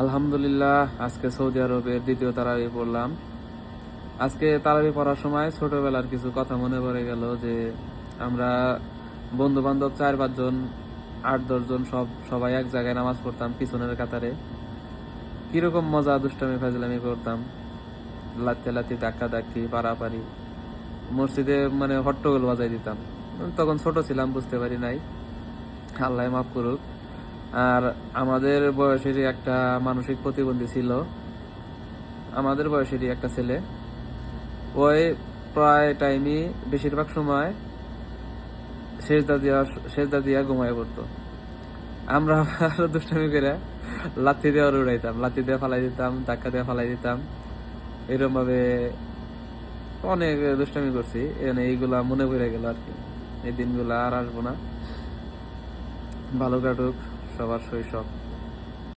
আলহামদুলিল্লাহ, আজকে সৌদি আরবের দ্বিতীয় তারাবি পড়লাম। আজকে তারাবি পড়ার সময় ছোটবেলার কিছু কথা মনে পড়ে গেল যে আমরা বন্ধু বান্ধব 4-5 জন, 8-10 জন সবাই এক জায়গায় নামাজ পড়তাম পিছনের কাতারে। কিরকম মজা দুষ্টামি ফাজলামি করতাম, লাত্তি লাত্তি ধাক্কা ধাক্কি পারাপারি, মসজিদে মানে হট্টগোল বাজাই দিতাম। তখন ছোট ছিলাম, বুঝতে পারি নাই, আল্লাহ মাফ করুক। আর আমাদের বয়সেরই একটা মানসিক প্রতিবন্ধী ছিল, আমাদের বয়সেরই একটা ছেলে। ওই প্রায় টাইমই বেশিরভাগ সময় সেজদা দিয়া ঘুমায় পড়তো। আমরা আরো দুষ্টামি করে লাথি দিয়ে উড়াইতাম, লাথি দিয়ে ফালাই দিতাম, ধাক্কা দিয়ে ফালাই দিতাম। এরকম ভাবে অনেক দুষ্টামি করছি, এইগুলা মনে পড়ে গেল আর কি। এই দিনগুলা আর আসবো না। ভালো কাটুক সবার শৈশব।